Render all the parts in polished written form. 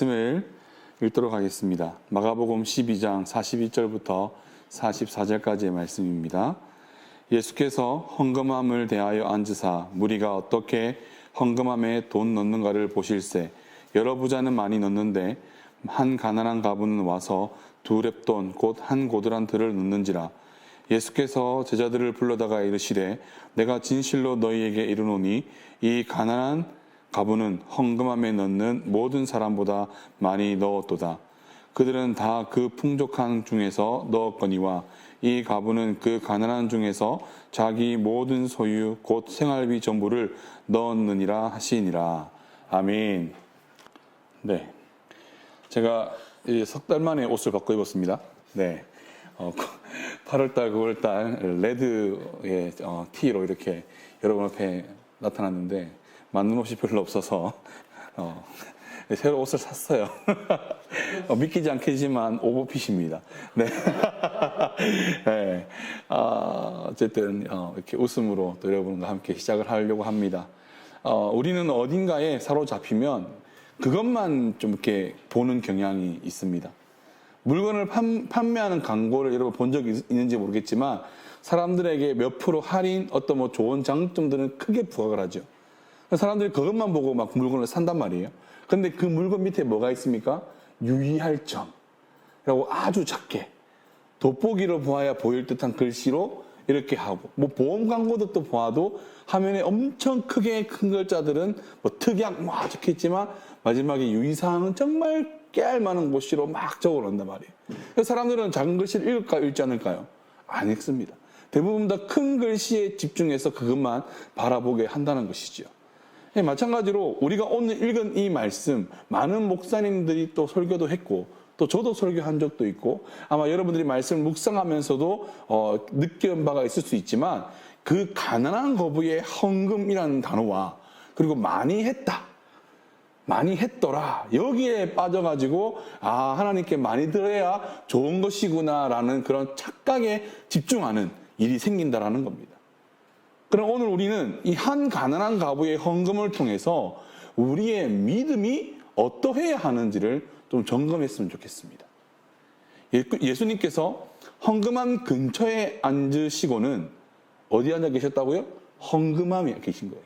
말씀을 읽도록 하겠습니다. 마가복음 12장 42절부터 44절까지의 말씀입니다. 예수께서 헌금함을 대하여 앉으사 무리가 어떻게 헌금함에 돈 넣는가를 보실세. 여러 부자는 많이 넣는데 한 가난한 가부는 와서 두 렙돈 곧 한 고드란 들을 넣는지라. 예수께서 제자들을 불러다가 이르시되 내가 진실로 너희에게 이르노니 이 가난한 가부는 헌금함에 넣는 모든 사람보다 많이 넣었도다. 그들은 다 그 풍족한 중에서 넣었거니와 이 가부는 그 가난한 중에서 자기 모든 소유 곧 생활비 전부를 넣었느니라 하시니라. 아멘. 네, 제가 석 달 만에 옷을 바꿔 입었습니다. 네, 8월달, 9월달 레드의 티로 이렇게 여러분 앞에 나타났는데 맞는 옷이 별로 없어서 새로 옷을 샀어요. 믿기지 않겠지만 오버핏입니다. 네. 네. 어쨌든 이렇게 웃음으로 또 여러분과 함께 시작을 하려고 합니다. 우리는 어딘가에 사로잡히면 그것만 좀 이렇게 보는 경향이 있습니다. 물건을 판매하는 광고를 여러분 본 적이 있는지 모르겠지만 사람들에게 몇 프로 할인, 어떤 뭐 좋은 장점들은 크게 부각을 하죠. 사람들이 그것만 보고 막 물건을 산단 말이에요. 근데 그 물건 밑에 뭐가 있습니까? 유의할 점이라고 아주 작게 돋보기로 보아야 보일 듯한 글씨로 이렇게 하고, 뭐 보험 광고도 또 보아도 화면에 엄청 크게 큰 글자들은 뭐 특약 뭐 적혀있지만 마지막에 유의사항은 정말 깨알만한 글씨로 막 적어놓는단 말이에요. 그래서 사람들은 작은 글씨를 읽을까요? 읽지 않을까요? 안 읽습니다. 대부분 다 큰 글씨에 집중해서 그것만 바라보게 한다는 것이죠. 네, 마찬가지로 우리가 오늘 읽은 이 말씀, 많은 목사님들이 또 설교도 했고 또 저도 설교한 적도 있고 아마 여러분들이 말씀을 묵상하면서도 느낀 바가 있을 수 있지만 그 가난한 거부의 헌금이라는 단어와 그리고 많이 했다, 많이 했더라, 여기에 빠져가지고 하나님께 많이 드려야 좋은 것이구나 라는 그런 착각에 집중하는 일이 생긴다라는 겁니다. 그럼 오늘 우리는 이 한 가난한 가부의 헌금을 통해서 우리의 믿음이 어떠해야 하는지를 좀 점검했으면 좋겠습니다. 예수님께서 헌금함 근처에 앉으시고는 어디 앉아 계셨다고요? 헌금함에 계신 거예요.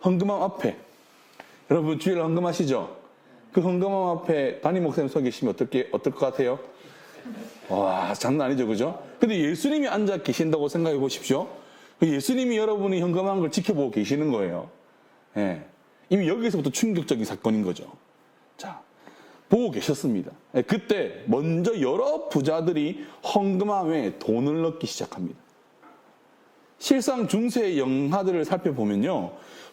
헌금함 앞에. 여러분 주일 헌금하시죠? 그 헌금함 앞에 담임 목사님 서 계시면 어떨 것 같아요? 와, 장난 아니죠, 그죠? 근데 예수님이 앉아 계신다고 생각해 보십시오. 예수님이 여러분이 헌금한 걸 지켜보고 계시는 거예요. 예. 이미 여기서부터 충격적인 사건인 거죠. 자, 보고 계셨습니다. 예, 그때 먼저 여러 부자들이 헌금함에 돈을 넣기 시작합니다. 실상 중세의 영화들을 살펴보면요,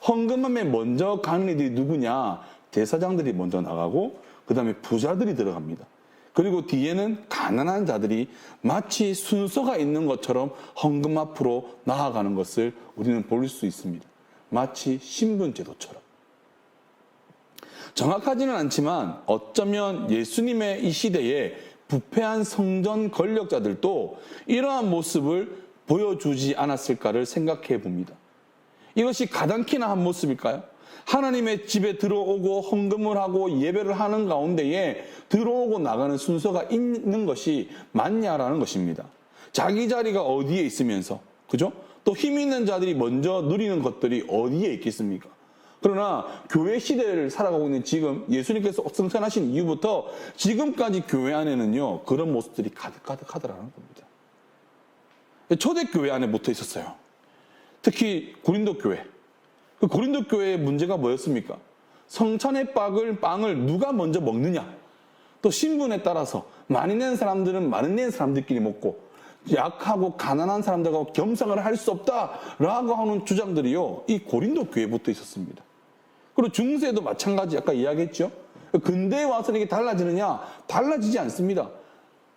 헌금함에 먼저 가는 이들이 누구냐? 제사장들이 먼저 나가고 그 다음에 부자들이 들어갑니다. 그리고 뒤에는 가난한 자들이 마치 순서가 있는 것처럼 헌금 앞으로 나아가는 것을 우리는 볼 수 있습니다. 마치 신분제도처럼. 정확하지는 않지만 어쩌면 예수님의 이 시대에 부패한 성전 권력자들도 이러한 모습을 보여주지 않았을까를 생각해 봅니다. 이것이 가당키나 한 모습일까요? 하나님의 집에 들어오고 헌금을 하고 예배를 하는 가운데에 들어오고 나가는 순서가 있는 것이 맞냐라는 것입니다. 자기 자리가 어디에 있으면서, 그죠? 또 힘 있는 자들이 먼저 누리는 것들이 어디에 있겠습니까? 그러나 교회 시대를 살아가고 있는 지금 예수님께서 승천하신 이후부터 지금까지 교회 안에는요, 그런 모습들이 가득하더라는 겁니다. 초대교회 안에 붙어 있었어요. 특히 고린도 교회. 그 고린도 교회의 문제가 뭐였습니까? 성찬의 빵을 누가 먼저 먹느냐? 또 신분에 따라서 많이 낸 사람들은 많이 낸 사람들끼리 먹고 약하고 가난한 사람들하고 겸상을 할 수 없다라고 하는 주장들이요, 이 고린도 교회에 붙어 있었습니다. 그리고 중세도 마찬가지, 아까 이야기했죠? 근대에 와서는 이게 달라지느냐? 달라지지 않습니다.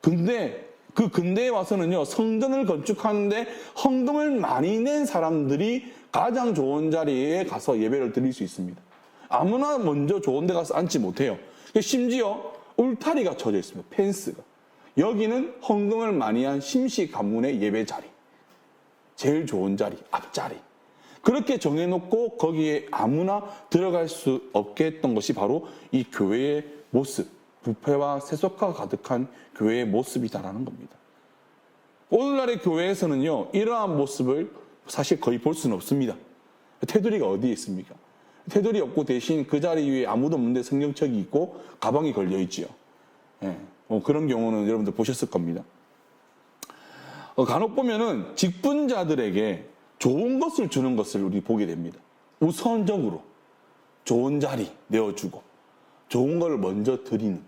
근대에 와서는요, 성전을 건축하는데 헌금을 많이 낸 사람들이 가장 좋은 자리에 가서 예배를 드릴 수 있습니다. 아무나 먼저 좋은 데 가서 앉지 못해요. 심지어 울타리가 쳐져 있습니다. 펜스가. 여기는 헌금을 많이 한 심시 가문의 예배 자리. 제일 좋은 자리, 앞자리. 그렇게 정해놓고 거기에 아무나 들어갈 수 없게 했던 것이 바로 이 교회의 모습, 부패와 세속화가 가득한 교회의 모습이다라는 겁니다. 오늘날의 교회에서는요, 이러한 모습을 사실 거의 볼 수는 없습니다. 테두리가 어디에 있습니까? 테두리 없고 대신 그 자리 위에 아무도 없는데 성경책이 있고 가방이 걸려 있지요. 예, 그런 경우는 여러분들 보셨을 겁니다. 간혹 보면은 직분자들에게 좋은 것을 주는 것을 우리 보게 됩니다. 우선적으로 좋은 자리 내어주고 좋은 걸 먼저 드리는.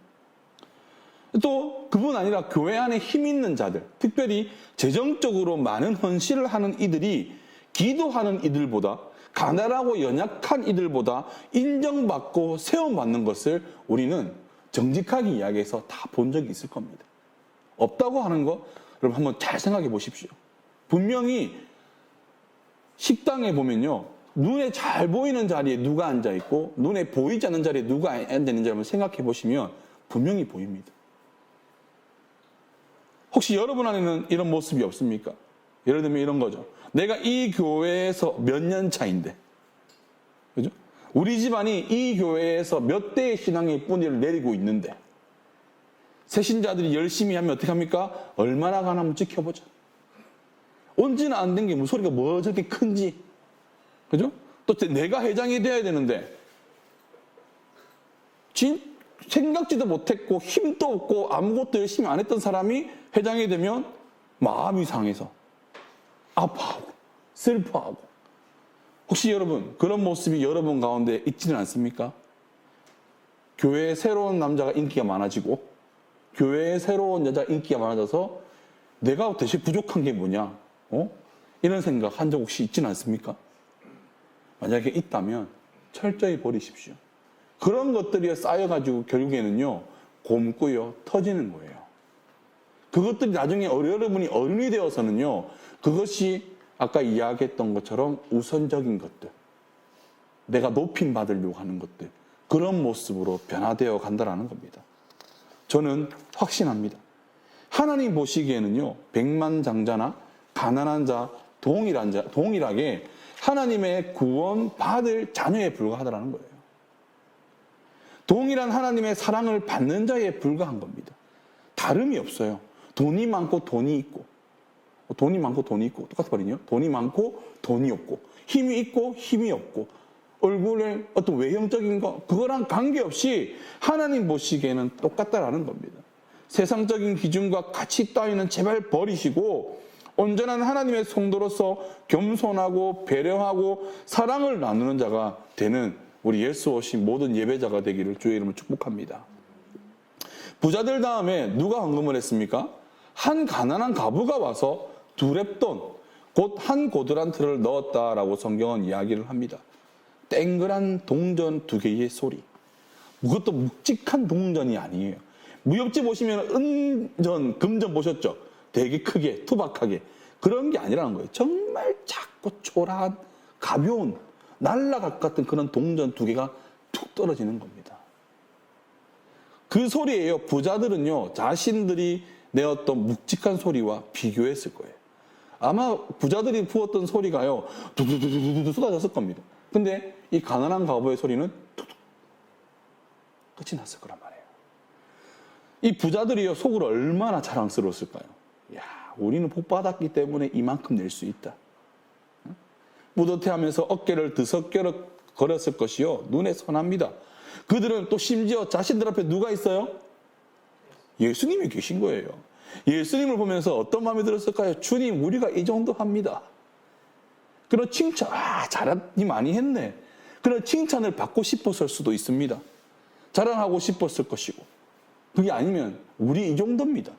또 그뿐 아니라 교회 안에 힘 있는 자들, 특별히 재정적으로 많은 헌신을 하는 이들이 기도하는 이들보다, 가난하고 연약한 이들보다 인정받고 세움받는 것을 우리는 정직하게 이야기해서 다 본 적이 있을 겁니다. 없다고 하는 거 여러분 한번 잘 생각해 보십시오. 분명히 식당에 보면요, 눈에 잘 보이는 자리에 누가 앉아 있고 눈에 보이지 않는 자리에 누가 앉아 있는지 한번 생각해 보시면 분명히 보입니다. 혹시 여러분 안에는 이런 모습이 없습니까? 예를 들면 이런 거죠. 내가 이 교회에서 몇 년 차인데, 그죠? 우리 집안이 이 교회에서 몇 대의 신앙의 뿌리를 내리고 있는데, 새신자들이 열심히 하면 어떻게 합니까? 얼마나 가나 한번 지켜보자. 온지는 안 된 게 소리가 뭐 저렇게 큰지, 그죠? 또 내가 회장이 돼야 되는데, 생각지도 못했고 힘도 없고 아무것도 열심히 안 했던 사람이 회장이 되면 마음이 상해서 아파하고 슬퍼하고. 혹시 여러분 그런 모습이 여러분 가운데 있지는 않습니까? 교회에 새로운 남자가 인기가 많아지고 교회에 새로운 여자 인기가 많아져서 내가 대체 부족한 게 뭐냐, 이런 생각 한 적 혹시 있지는 않습니까? 만약에 있다면 철저히 버리십시오. 그런 것들이 쌓여가지고 결국에는요, 곪고요, 터지는 거예요. 그것들이 나중에 여러분이 어른이 되어서는요, 그것이 아까 이야기했던 것처럼 우선적인 것들, 내가 높임 받으려고 하는 것들, 그런 모습으로 변화되어 간다라는 겁니다. 저는 확신합니다. 하나님 보시기에는요, 백만장자나 가난한 자, 동일하게 하나님의 구원 받을 자녀에 불과하다라는 거예요. 동일한 하나님의 사랑을 받는 자에 불과한 겁니다. 다름이 없어요. 돈이 많고 돈이 있고, 돈이 많고 돈이 있고 똑같은 말이요. 돈이 많고 돈이 없고, 힘이 있고 힘이 없고, 얼굴의 어떤 외형적인 거 그거랑 관계없이 하나님 보시기에는 똑같다라는 겁니다. 세상적인 기준과 가치 따위는 제발 버리시고 온전한 하나님의 성도로서 겸손하고 배려하고 사랑을 나누는 자가 되는 우리 예수 오신 모든 예배자가 되기를 주의 이름으로 축복합니다. 부자들 다음에 누가 헌금을 했습니까? 한 가난한 과부가 와서 2렙돈, 곧 한 고드란트를 넣었다라고 성경은 이야기를 합니다. 땡그란 동전 2개의 소리. 그것도 묵직한 동전이 아니에요. 무협지 보시면 은전, 금전 보셨죠? 되게 크게, 투박하게. 그런 게 아니라는 거예요. 정말 작고 초라한, 가벼운, 날라갈 것 같은 그런 동전 2개가 툭 떨어지는 겁니다. 그 소리예요. 부자들은요, 자신들이 내었던 묵직한 소리와 비교했을 거예요. 아마 부자들이 부었던 소리가요, 두두두두두 쏟아졌을 겁니다. 근데 이 가난한 과부의 소리는 툭툭 끝이 났을 거란 말이에요. 이 부자들이요, 속으로 얼마나 자랑스러웠을까요? 야, 우리는 복 받았기 때문에 이만큼 낼 수 있다. 뿌듯해하면서 어깨를 드석겨럭 거렸을 것이요, 눈에 선합니다. 그들은 또 심지어 자신들 앞에 누가 있어요? 예수님이 계신 거예요. 예수님을 보면서 어떤 마음이 들었을까요? 주님, 우리가 이 정도 합니다. 그런 칭찬, 잘하니 많이 했네. 그런 칭찬을 받고 싶었을 수도 있습니다. 자랑하고 싶었을 것이고. 그게 아니면 우리 이 정도입니다.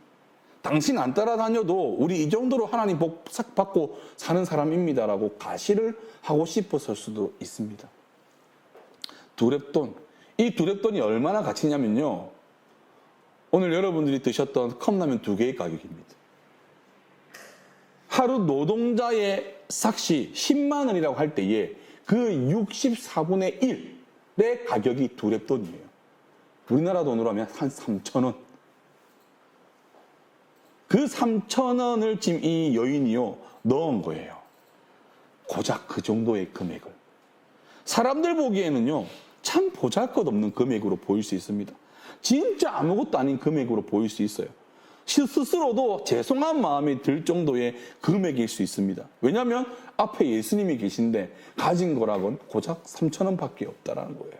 당신 안 따라다녀도 우리 이 정도로 하나님 복 싹 받고 사는 사람입니다라고 가시를 하고 싶었을 수도 있습니다. 2렙돈. 이 2렙돈이 얼마나 가치냐면요, 오늘 여러분들이 드셨던 컵라면 2개의 가격입니다. 하루 노동자의 삭시 10만 원이라고 할 때에 그 64분의 1의 가격이 2렙돈이에요. 우리나라 돈으로 하면 한 3,000원. 그 3,000원을 지금 이 여인이요, 넣은 거예요. 고작 그 정도의 금액을. 사람들 보기에는요, 참 보잘것없는 금액으로 보일 수 있습니다. 진짜 아무것도 아닌 금액으로 보일 수 있어요. 스스로도 죄송한 마음이 들 정도의 금액일 수 있습니다. 왜냐하면 앞에 예수님이 계신데 가진 거라곤 고작 3,000원밖에 없다라는 거예요.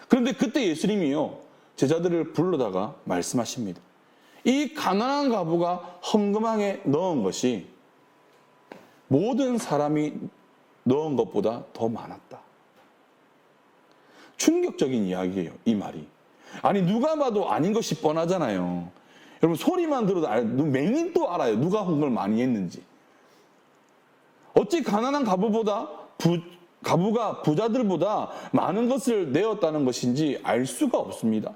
그런데 그때 예수님이요, 제자들을 불러다가 말씀하십니다. 이 가난한 과부가 헌금함에 넣은 것이 모든 사람이 넣은 것보다 더 많았다. 충격적인 이야기예요, 이 말이. 아니, 누가 봐도 아닌 것이 뻔하잖아요. 여러분, 소리만 들어도 맹인 또 알아요. 누가 헌금을 많이 했는지. 어찌 가난한 과부가 부자들보다 많은 것을 내었다는 것인지 알 수가 없습니다.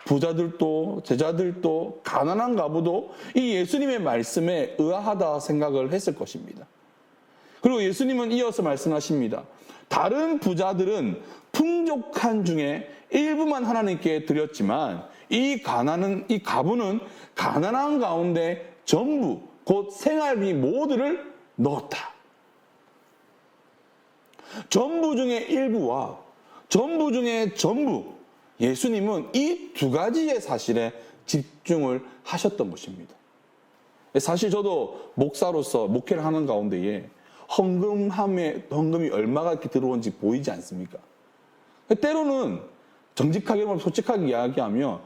부자들도 제자들도 가난한 과부도 이 예수님의 말씀에 의아하다 생각을 했을 것입니다. 그리고 예수님은 이어서 말씀하십니다. 다른 부자들은 풍족한 중에 일부만 하나님께 드렸지만 이 과부는 가난한 가운데 전부 곧 생활비 모두를 넣었다. 전부 중에 일부와 전부 중에 전부, 예수님은 이 두 가지의 사실에 집중을 하셨던 것입니다. 사실 저도 목사로서 목회를 하는 가운데에 헌금이 얼마가 이렇게 들어온지 보이지 않습니까? 때로는 정직하게, 솔직하게 이야기하면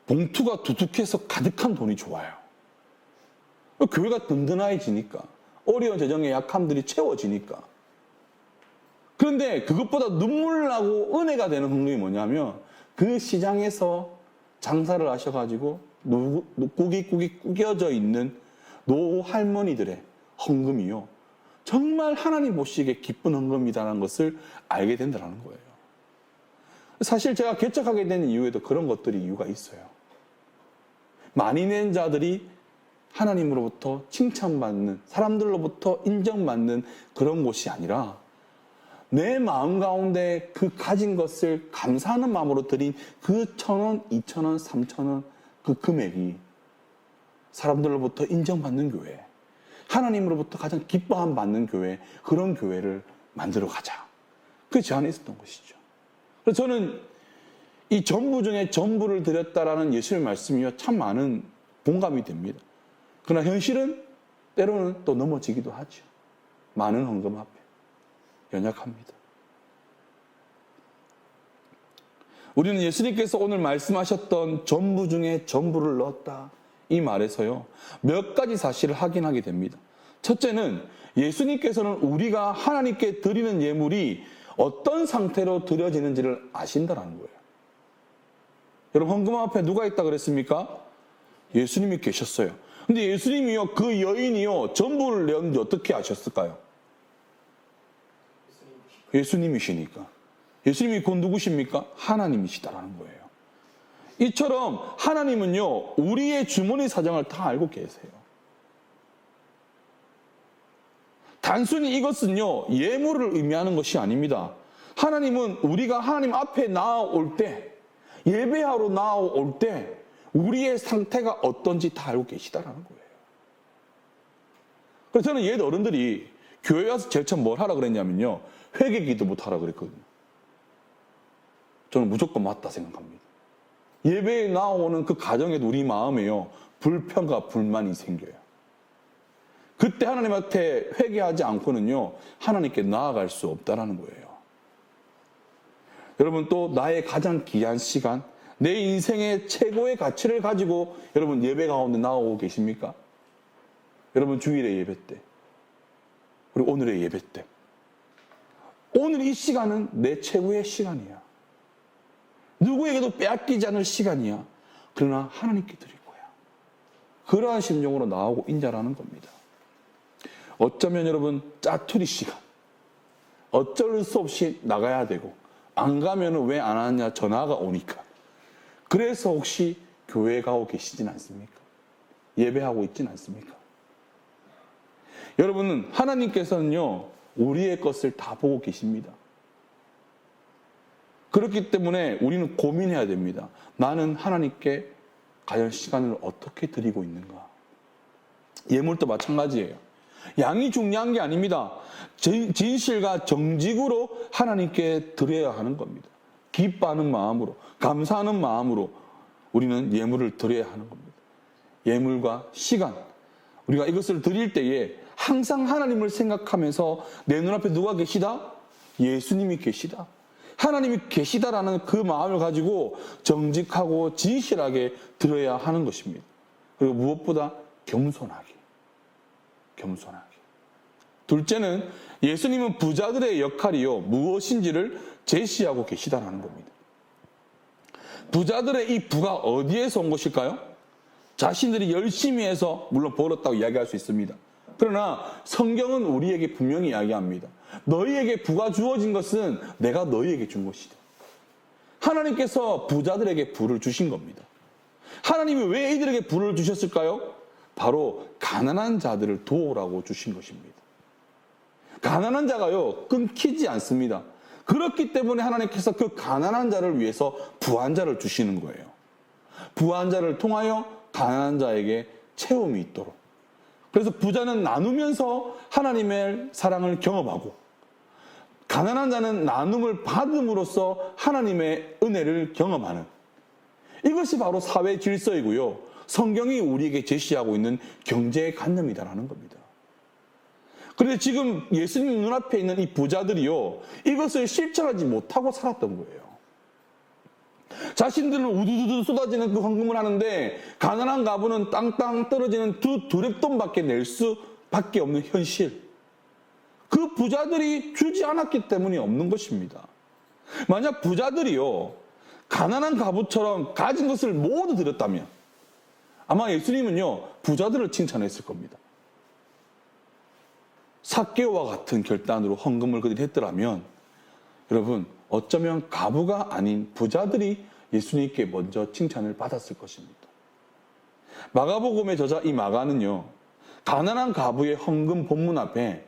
봉투가 두둑해서 가득한 돈이 좋아요. 교회가 든든해지니까, 어려운 재정의 약함들이 채워지니까. 그런데 그것보다 눈물 나고 은혜가 되는 헌금이 뭐냐면 그 시장에서 장사를 하셔가지고 꾸깃꾸깃 꾸겨져 있는 노 할머니들의 헌금이요, 정말 하나님 보시기에 기쁜 헌금이라는 것을 알게 된다는 거예요. 사실 제가 개척하게 된 이유에도 그런 것들이 이유가 있어요. 많이 낸 자들이 하나님으로부터 칭찬받는, 사람들로부터 인정받는 그런 곳이 아니라 내 마음 가운데 그 가진 것을 감사하는 마음으로 드린 그 1,000원, 2,000원, 3,000원 그 금액이 사람들로부터 인정받는 교회, 하나님으로부터 가장 기뻐함 받는 교회, 그런 교회를 만들어 가자. 그게 제 안에 있었던 것이죠. 그래서 저는 이 전부 중에 전부를 드렸다라는 예수님의 말씀이요, 참 많은 공감이 됩니다. 그러나 현실은 때로는 또 넘어지기도 하죠. 많은 헌금 앞에 연약합니다. 우리는 예수님께서 오늘 말씀하셨던 전부 중에 전부를 넣었다, 이 말에서요, 몇 가지 사실을 확인하게 됩니다. 첫째는 예수님께서는 우리가 하나님께 드리는 예물이 어떤 상태로 드려지는지를 아신다는 거예요. 여러분, 헌금 앞에 누가 있다 그랬습니까? 예수님이 계셨어요. 근데 예수님이요, 그 여인이요, 전부를 내었는데 어떻게 아셨을까요? 예수님이시니까. 예수님이 곧 누구십니까? 하나님이시다라는 거예요. 이처럼 하나님은요, 우리의 주머니 사정을 다 알고 계세요. 단순히 이것은요, 예물을 의미하는 것이 아닙니다. 하나님은 우리가 하나님 앞에 나아올 때, 예배하러 나아올 때 우리의 상태가 어떤지 다 알고 계시다라는 거예요. 그래서 저는 옛 어른들이 교회 와서 제일 처음 뭘 하라 그랬냐면요, 회개 기도부터 하라 그랬거든요. 저는 무조건 맞다 생각합니다. 예배에 나오는 그 가정에도 우리 마음에요, 불평과 불만이 생겨요. 그때 하나님한테 회개하지 않고는요, 하나님께 나아갈 수 없다라는 거예요. 여러분, 또 나의 가장 귀한 시간, 내 인생의 최고의 가치를 가지고 여러분 예배 가운데 나오고 계십니까? 여러분 주일의 예배 때, 그리고 오늘의 예배 때, 오늘 이 시간은 내 최고의 시간이야. 누구에게도 빼앗기지 않을 시간이야. 그러나 하나님께 드릴 거야. 그러한 심정으로 나오고 인자라는 겁니다. 어쩌면 여러분 짜투리 시간, 어쩔 수 없이 나가야 되고, 안 가면 왜 안 하냐 전화가 오니까. 그래서 혹시 교회 가고 계시진 않습니까? 예배하고 있진 않습니까? 여러분은 하나님께서는요, 우리의 것을 다 보고 계십니다. 그렇기 때문에 우리는 고민해야 됩니다. 나는 하나님께 과연 시간을 어떻게 드리고 있는가? 예물도 마찬가지예요. 양이 중요한 게 아닙니다. 진실과 정직으로 하나님께 드려야 하는 겁니다. 기뻐하는 마음으로, 감사하는 마음으로 우리는 예물을 드려야 하는 겁니다. 예물과 시간, 우리가 이것을 드릴 때에 항상 하나님을 생각하면서 내 눈앞에 누가 계시다? 예수님이 계시다. 하나님이 계시다라는 그 마음을 가지고 정직하고 진실하게 드려야 하는 것입니다. 그리고 무엇보다 겸손하게. 둘째는 예수님은 부자들의 역할이요 무엇인지를 제시하고 계시다라는 겁니다. 부자들의 이 부가 어디에서 온 것일까요? 자신들이 열심히 해서 물론 벌었다고 이야기할 수 있습니다. 그러나 성경은 우리에게 분명히 이야기합니다. 너희에게 부가 주어진 것은 내가 너희에게 준 것이다. 하나님께서 부자들에게 부를 주신 겁니다. 하나님이 왜 이들에게 부를 주셨을까요? 바로 가난한 자들을 도우라고 주신 것입니다. 가난한 자가요 끊기지 않습니다. 그렇기 때문에 하나님께서 그 가난한 자를 위해서 부한 자를 주시는 거예요. 부한 자를 통하여 가난한 자에게 채움이 있도록. 그래서 부자는 나누면서 하나님의 사랑을 경험하고 가난한 자는 나눔을 받음으로써 하나님의 은혜를 경험하는, 이것이 바로 사회 질서이고요. 성경이 우리에게 제시하고 있는 경제관념이다라는 겁니다. 그런데 지금 예수님 눈앞에 있는 이 부자들이요, 이것을 실천하지 못하고 살았던 거예요. 자신들은 우두두두 쏟아지는 그 헌금을 하는데 가난한 가부는 땅땅 떨어지는 두 두랩돈밖에 낼 수밖에 없는 현실. 그 부자들이 주지 않았기 때문이 없는 것입니다. 만약 부자들이요 가난한 가부처럼 가진 것을 모두 드렸다면 아마 예수님은요 부자들을 칭찬했을 겁니다. 삭개오와 같은 결단으로 헌금을 그들이 했더라면 여러분 어쩌면 가부가 아닌 부자들이 예수님께 먼저 칭찬을 받았을 것입니다. 마가복음의 저자 이 마가는요 가난한 가부의 헌금 본문 앞에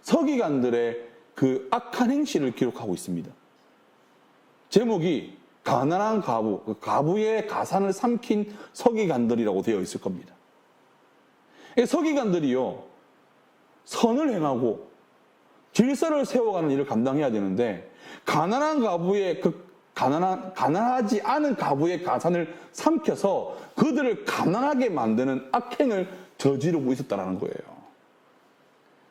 서기관들의 그 악한 행실을 기록하고 있습니다. 제목이 가난한 가부, 그 가부의 가산을 삼킨 서기관들이라고 되어 있을 겁니다. 서기관들이요 선을 행하고 질서를 세워가는 일을 감당해야 되는데 가난한 가부의 가난하지 않은 가부의 가산을 삼켜서 그들을 가난하게 만드는 악행을 저지르고 있었다는 거예요.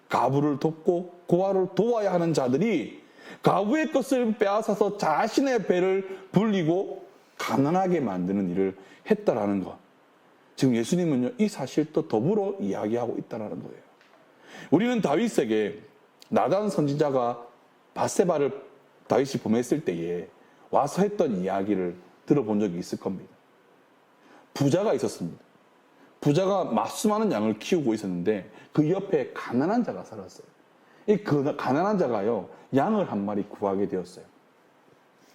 가부를 돕고 고아를 도와야 하는 자들이 가부의 것을 빼앗아서 자신의 배를 불리고 가난하게 만드는 일을 했다라는 것. 지금 예수님은요 이 사실도 더불어 이야기하고 있다라는 거예요. 우리는 다윗에게 나단 선지자가 밧세바를 다윗이 보냈을 때에 와서 했던 이야기를 들어본 적이 있을 겁니다. 부자가 있었습니다. 부자가 마수많은 양을 키우고 있었는데 그 옆에 가난한 자가 살았어요. 이 가난한 자가요 양을 한 마리 구하게 되었어요.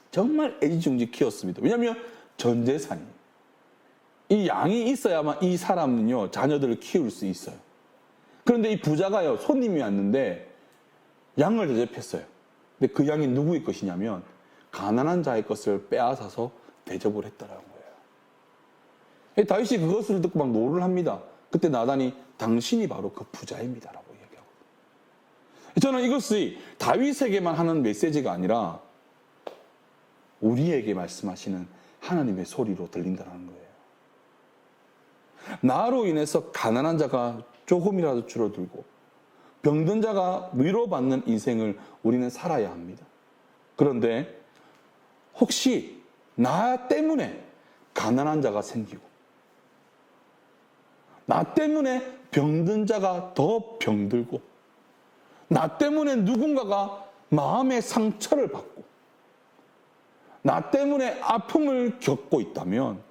정말 애지중지 키웠습니다. 왜냐하면 전 재산이 이 양이 있어야만 이 사람은요 자녀들을 키울 수 있어요. 그런데 이 부자가요 손님이 왔는데 양을 대접했어요. 근데 그 양이 누구의 것이냐면 가난한 자의 것을 빼앗아서 대접을 했다라는 거예요. 다윗이 그것을 듣고 막 노를 합니다. 그때 나단이 당신이 바로 그 부자입니다라고 얘기하고. 저는 이것이 다윗에게만 하는 메시지가 아니라 우리에게 말씀하시는 하나님의 소리로 들린다는 거예요. 나로 인해서 가난한 자가 조금이라도 줄어들고 병든 자가 위로받는 인생을 우리는 살아야 합니다. 그런데 혹시 나 때문에 가난한 자가 생기고 나 때문에 병든 자가 더 병들고 나 때문에 누군가가 마음의 상처를 받고 나 때문에 아픔을 겪고 있다면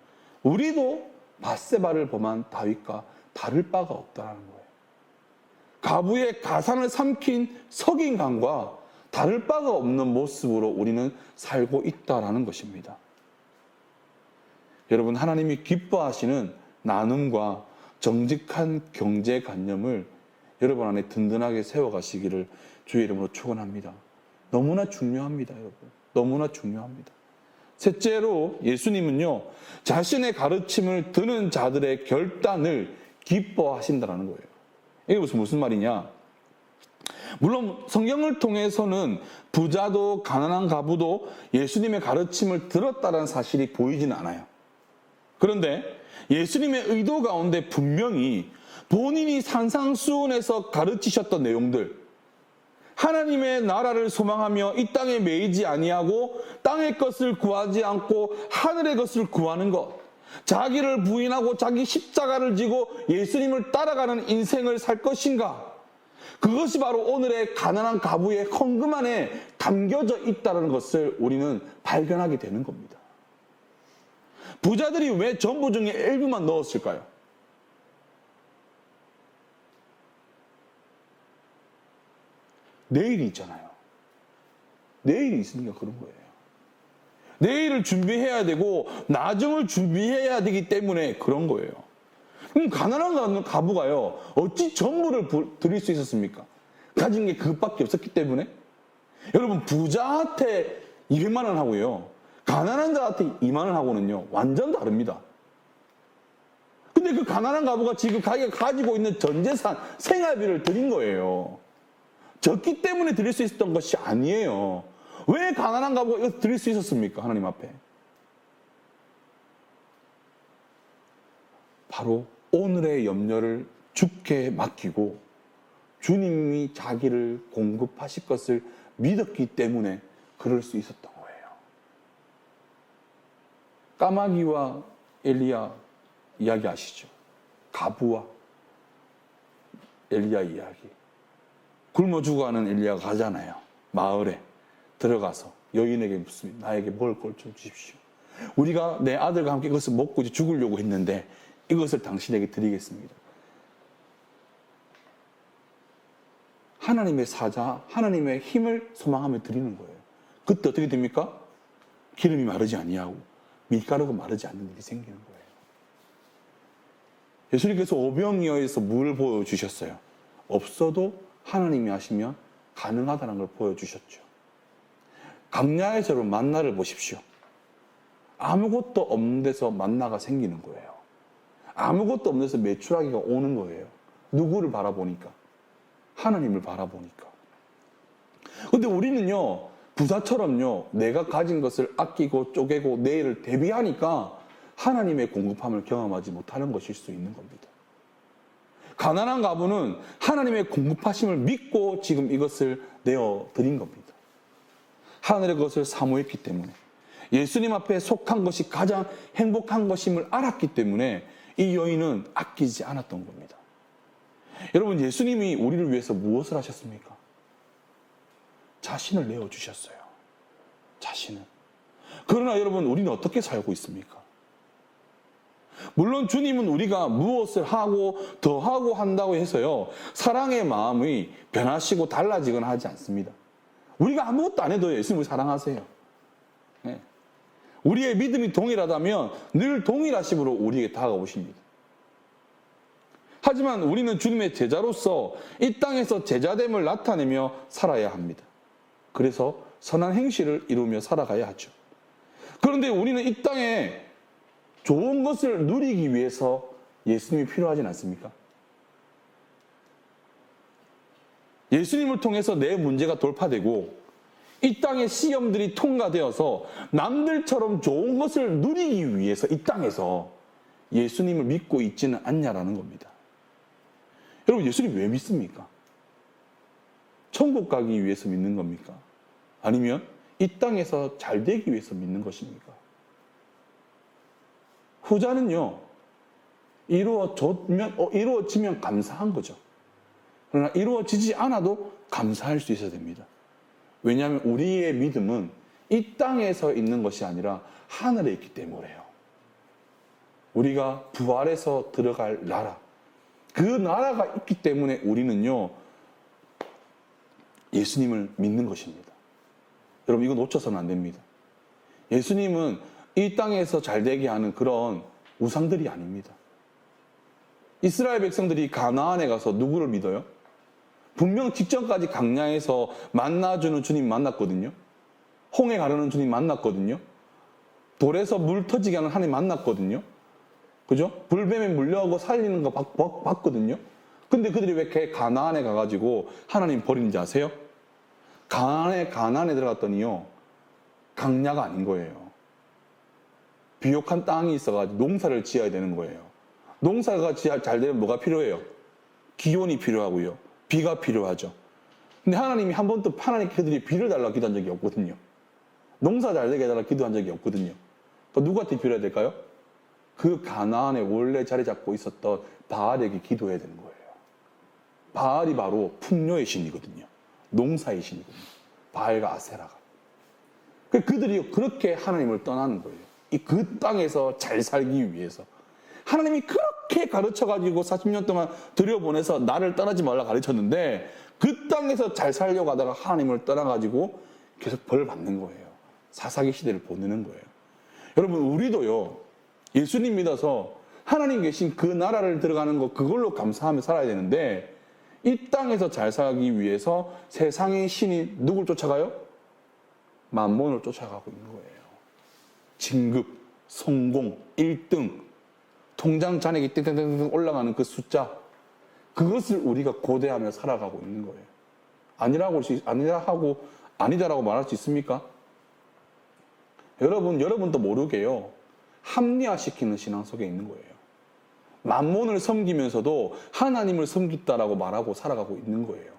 우리도 밧세바를 범한 다윗과 다를 바가 없다는 거예요. 가부의 가산을 삼킨 서기관과 다를 바가 없는 모습으로 우리는 살고 있다는 것입니다. 여러분 하나님이 기뻐하시는 나눔과 정직한 경제관념을 여러분 안에 든든하게 세워가시기를 주의 이름으로 축원합니다. 너무나 중요합니다. 여러분. 너무나 중요합니다. 셋째로 예수님은요 자신의 가르침을 듣는 자들의 결단을 기뻐하신다는 거예요. 이게 무슨 말이냐? 물론 성경을 통해서는 부자도 가난한 과부도 예수님의 가르침을 들었다는 사실이 보이지는 않아요. 그런데 예수님의 의도 가운데 분명히 본인이 산상수훈에서 가르치셨던 내용들, 하나님의 나라를 소망하며 이 땅에 매이지 아니하고 땅의 것을 구하지 않고 하늘의 것을 구하는 것, 자기를 부인하고 자기 십자가를 지고 예수님을 따라가는 인생을 살 것인가? 그것이 바로 오늘의 가난한 과부의 헌금 안에 담겨져 있다는 것을 우리는 발견하게 되는 겁니다. 부자들이 왜 전부 중에 일부만 넣었을까요? 내일이 있잖아요. 내일이 있으니까 그런 거예요. 내일을 준비해야 되고 나중을 준비해야 되기 때문에 그런 거예요. 그럼 가난한 과부가요, 어찌 전부를 드릴 수 있었습니까? 가진 게 그것밖에 없었기 때문에. 여러분, 부자한테 200만 원 하고요, 가난한 자한테 2만 원 하고는요 완전 다릅니다. 근데 그 가난한 과부가 지금 자기가 가지고 있는 전 재산, 생활비를 드린 거예요. 적기 때문에 드릴 수 있었던 것이 아니에요. 왜 가난한 과부가 이거 드릴 수 있었습니까? 하나님 앞에. 바로 오늘의 염려를 주께 맡기고 주님이 자기를 공급하실 것을 믿었기 때문에 그럴 수 있었던 거예요. 까마귀와 엘리야 이야기 아시죠? 과부와 엘리야 이야기. 굶어 죽어가는 엘리야가 가잖아요. 마을에 들어가서 여인에게 묻습니다. 나에게 먹을 걸 좀 주십시오. 우리가 내 아들과 함께 이것을 먹고 이제 죽으려고 했는데 이것을 당신에게 드리겠습니다. 하나님의 사자, 하나님의 힘을 소망하며 드리는 거예요. 그때 어떻게 됩니까? 기름이 마르지 아니하고 밀가루가 마르지 않는 일이 생기는 거예요. 예수님께서 오병이어에서 물을 보여주셨어요. 없어도 하나님이 하시면 가능하다는 걸 보여주셨죠. 강야에서 만나를 보십시오. 아무것도 없는 데서 만나가 생기는 거예요. 아무것도 없는 데서 메추라기가 오는 거예요. 누구를 바라보니까? 하나님을 바라보니까. 근데 우리는요, 부자처럼요, 내가 가진 것을 아끼고 쪼개고 내일을 대비하니까 하나님의 공급함을 경험하지 못하는 것일 수 있는 겁니다. 가난한 과부는 하나님의 공급하심을 믿고 지금 이것을 내어드린 겁니다. 하늘의 것을 사모했기 때문에, 예수님 앞에 속한 것이 가장 행복한 것임을 알았기 때문에 이 여인은 아끼지 않았던 겁니다. 여러분, 예수님이 우리를 위해서 무엇을 하셨습니까? 자신을 내어주셨어요. 자신을. 그러나 여러분, 우리는 어떻게 살고 있습니까? 물론 주님은 우리가 무엇을 하고 더 하고 한다고 해서요, 사랑의 마음이 변하시고 달라지거나 하지 않습니다. 우리가 아무것도 안 해도 예수님을 사랑하세요. 네. 우리의 믿음이 동일하다면 늘 동일하심으로 우리에게 다가오십니다. 하지만 우리는 주님의 제자로서 이 땅에서 제자됨을 나타내며 살아야 합니다. 그래서 선한 행실을 이루며 살아가야 하죠. 그런데 우리는 이 땅에 좋은 것을 누리기 위해서 예수님이 필요하진 않습니까? 예수님을 통해서 내 문제가 돌파되고 이 땅의 시험들이 통과되어서 남들처럼 좋은 것을 누리기 위해서 이 땅에서 예수님을 믿고 있지는 않냐라는 겁니다. 여러분, 예수님 왜 믿습니까? 천국 가기 위해서 믿는 겁니까? 아니면 이 땅에서 잘 되기 위해서 믿는 것입니까? 후자는요, 이루어지면 감사한 거죠. 그러나 이루어지지 않아도 감사할 수 있어야 됩니다. 왜냐하면 우리의 믿음은 이 땅에서 있는 것이 아니라 하늘에 있기 때문에요. 우리가 부활해서 들어갈 나라, 그 나라가 있기 때문에 우리는요, 예수님을 믿는 것입니다. 여러분, 이거 놓쳐서는 안 됩니다. 예수님은 이 땅에서 잘되게 하는 그런 우상들이 아닙니다. 이스라엘 백성들이 가나안에 가서 누구를 믿어요? 분명 직전까지 강야에서 만나주는 주님 만났거든요. 홍해 가르는 주님 만났거든요. 돌에서 물 터지게 하는 하나님 만났거든요. 그죠? 불뱀에 물려가고 살리는 거 봤거든요. 근데 그들이 왜 이렇게 가나안에 가가지고 하나님 버리는지 아세요? 가나안에 들어갔더니요, 강야가 아닌 거예요. 비옥한 땅이 있어가지고 농사를 지어야 되는 거예요. 농사가 잘 되면 뭐가 필요해요? 기온이 필요하고요. 비가 필요하죠. 근데 하나님이 한 번도 그들이 비를 달라고 기도한 적이 없거든요. 농사 잘 되게 해달라고 기도한 적이 없거든요. 그러니까 누구한테 빌어야 될까요? 그 가나안에 원래 자리 잡고 있었던 바알에게 기도해야 되는 거예요. 바알이 바로 풍요의 신이거든요. 농사의 신이거든요. 바알과 아세라가. 그들이 그렇게 하나님을 떠나는 거예요. 그 땅에서 잘 살기 위해서. 하나님이 그렇게 가르쳐가지고 40년 동안 들여보내서 나를 떠나지 말라 가르쳤는데 그 땅에서 잘 살려고 하다가 하나님을 떠나가지고 계속 벌 받는 거예요. 사사기 시대를 보내는 거예요. 여러분, 우리도요, 예수님 믿어서 하나님 계신 그 나라를 들어가는 거 그걸로 감사하며 살아야 되는데 이 땅에서 잘 살기 위해서 세상의 신이 누굴 쫓아가요? 만몬을 쫓아가고 있는 거예요. 진급, 성공, 1등, 통장 잔액이 땡땡땡 올라가는 그 숫자, 그것을 우리가 고대하며 살아가고 있는 거예요. 아니다라고 말할 수 있습니까? 여러분도 모르게요, 합리화시키는 신앙 속에 있는 거예요. 만몬을 섬기면서도 하나님을 섬긴다라고 말하고 살아가고 있는 거예요.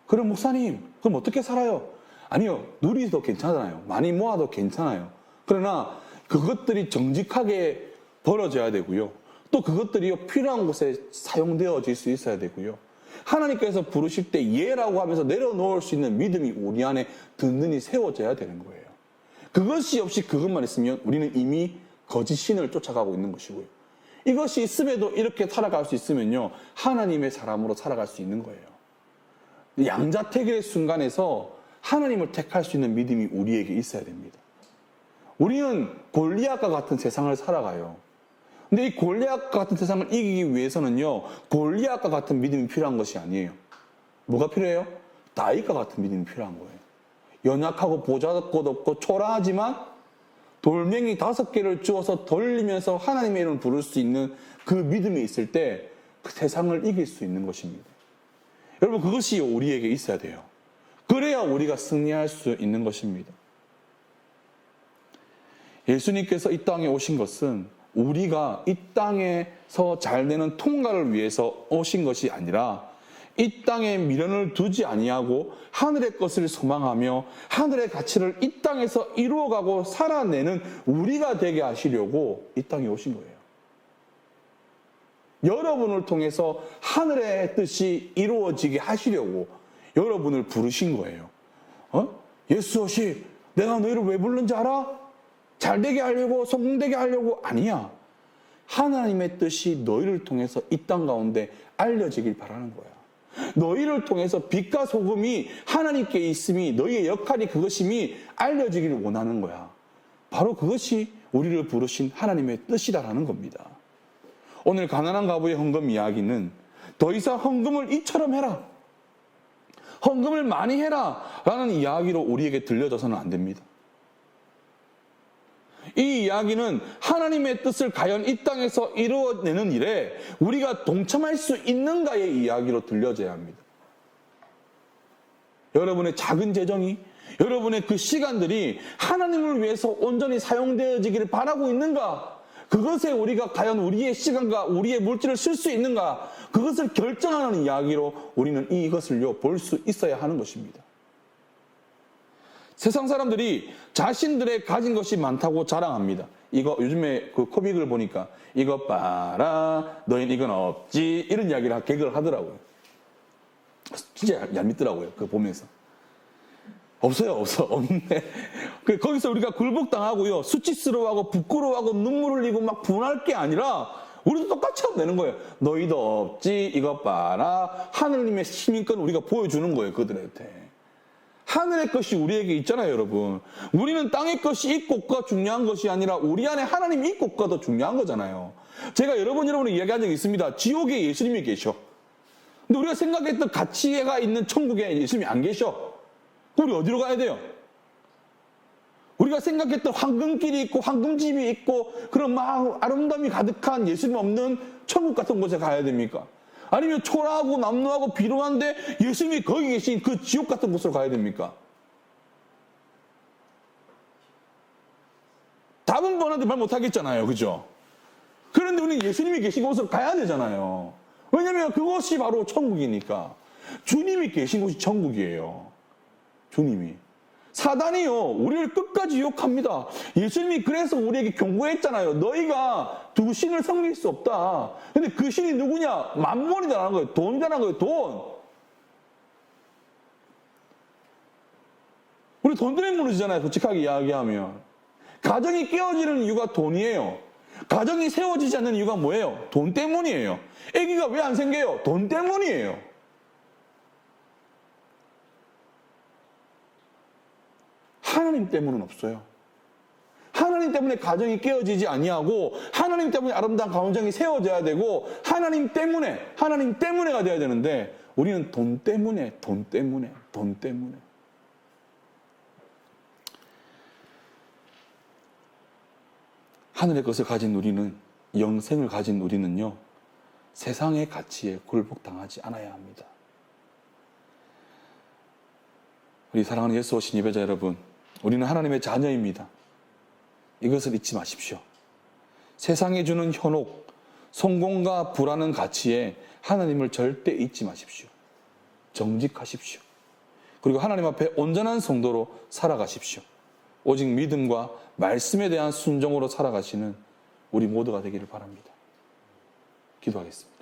그럼 목사님, 그럼 어떻게 살아요? 아니요, 누리도 괜찮아요. 많이 모아도 괜찮아요. 그러나 그것들이 정직하게 벌어져야 되고요. 또 그것들이 필요한 곳에 사용되어질 수 있어야 되고요. 하나님께서 부르실 때 예라고 하면서 내려놓을 수 있는 믿음이 우리 안에 든든히 세워져야 되는 거예요. 그것이 없이 그것만 있으면 우리는 이미 거짓 신을 쫓아가고 있는 것이고요. 이것이 있음에도 이렇게 살아갈 수 있으면요, 하나님의 사람으로 살아갈 수 있는 거예요. 양자택일의 순간에서 하나님을 택할 수 있는 믿음이 우리에게 있어야 됩니다. 우리는 골리앗과 같은 세상을 살아가요. 근데 이 골리앗과 같은 세상을 이기기 위해서는요, 골리앗과 같은 믿음이 필요한 것이 아니에요. 뭐가 필요해요? 다윗과 같은 믿음이 필요한 거예요. 연약하고 보잘것 없고 초라하지만 돌멩이 5개를 주워서 돌리면서 하나님의 이름을 부를 수 있는 그 믿음이 있을 때 그 세상을 이길 수 있는 것입니다. 여러분, 그것이 우리에게 있어야 돼요. 그래야 우리가 승리할 수 있는 것입니다. 예수님께서 이 땅에 오신 것은 우리가 이 땅에서 잘 되는 통과를 위해서 오신 것이 아니라 이 땅에 미련을 두지 아니하고 하늘의 것을 소망하며 하늘의 가치를 이 땅에서 이루어가고 살아내는 우리가 되게 하시려고 이 땅에 오신 거예요. 여러분을 통해서 하늘의 뜻이 이루어지게 하시려고 여러분을 부르신 거예요. 예수씨, 내가 너희를 왜 부른지 알아? 잘되게 하려고, 성공되게 하려고? 아니야. 하나님의 뜻이 너희를 통해서 이 땅 가운데 알려지길 바라는 거야. 너희를 통해서 빛과 소금이 하나님께 있음이, 너희의 역할이 그것임이 알려지기를 원하는 거야. 바로 그것이 우리를 부르신 하나님의 뜻이라는 겁니다. 오늘 가난한 과부의 헌금 이야기는 더 이상 헌금을 이처럼 해라, 헌금을 많이 해라 라는 이야기로 우리에게 들려져서는 안 됩니다. 이 이야기는 하나님의 뜻을 과연 이 땅에서 이루어내는 일에 우리가 동참할 수 있는가의 이야기로 들려져야 합니다. 여러분의 작은 재정이, 여러분의 그 시간들이 하나님을 위해서 온전히 사용되어지기를 바라고 있는가? 그것에 우리가 과연 우리의 시간과 우리의 물질을 쓸 수 있는가? 그것을 결정하는 이야기로 우리는 이것을요 볼 수 있어야 하는 것입니다. 세상 사람들이 자신들의 가진 것이 많다고 자랑합니다. 이거 요즘에 그 코빅을 보니까 이것 봐라, 너희는 이건 없지, 이런 이야기를 개그를 하더라고요. 진짜 얄밉더라고요. 그거 보면서. 없네. 거기서 우리가 굴복당하고요, 수치스러워하고 부끄러워하고 눈물 흘리고 막 분할 게 아니라 우리도 똑같이 하면 되는 거예요. 너희도 없지, 이것 봐라. 하느님의 시민권 우리가 보여주는 거예요, 그들한테. 하늘의 것이 우리에게 있잖아요, 여러분. 우리는 땅의 것이 있고가 중요한 것이 아니라 우리 안에 하나님이 있고가 더 중요한 거잖아요. 제가 여러분이 이야기한 적이 있습니다. 지옥에 예수님이 계셔. 근데 우리가 생각했던 가치가 있는 천국에 예수님이 안 계셔. 우리 어디로 가야 돼요? 우리가 생각했던 황금길이 있고 황금집이 있고 그런 막 아름다움이 가득한 예수님 없는 천국 같은 곳에 가야 됩니까? 아니면 초라하고 남루하고 비루한데 예수님이 거기 계신 그 지옥 같은 곳으로 가야 됩니까? 답은 뻔한데 말 못하겠잖아요. 그죠? 그런데 우리는 예수님이 계신 곳으로 가야 되잖아요. 왜냐하면 그것이 바로 천국이니까. 주님이 계신 곳이 천국이에요. 주님이. 사단이요, 우리를 끝까지 유혹합니다. 예수님이 그래서 우리에게 경고했잖아요. 너희가 두 신을 섬길 수 없다. 근데 그 신이 누구냐? 만몬이라는 거예요. 돈이라는 거예요. 돈. 우리 돈 때문에 무너지잖아요. 솔직하게 이야기하면. 가정이 깨어지는 이유가 돈이에요. 가정이 세워지지 않는 이유가 뭐예요? 돈 때문이에요. 아기가 왜 안 생겨요? 돈 때문이에요. 하나님 때문은 없어요. 하나님 때문에 가정이 깨어지지 아니하고 하나님 때문에 아름다운 가정이 세워져야 되고 하나님 때문에가 돼야 되는데 우리는 돈 때문에 하늘의 것을 가진 우리는, 영생을 가진 우리는요, 세상의 가치에 굴복당하지 않아야 합니다. 우리 사랑하는 예수 오신 예배자 여러분, 우리는 하나님의 자녀입니다. 이것을 잊지 마십시오. 세상이 주는 현혹, 성공과 부라는 가치에 하나님을 절대 잊지 마십시오. 정직하십시오. 그리고 하나님 앞에 온전한 성도로 살아가십시오. 오직 믿음과 말씀에 대한 순종으로 살아가시는 우리 모두가 되기를 바랍니다. 기도하겠습니다.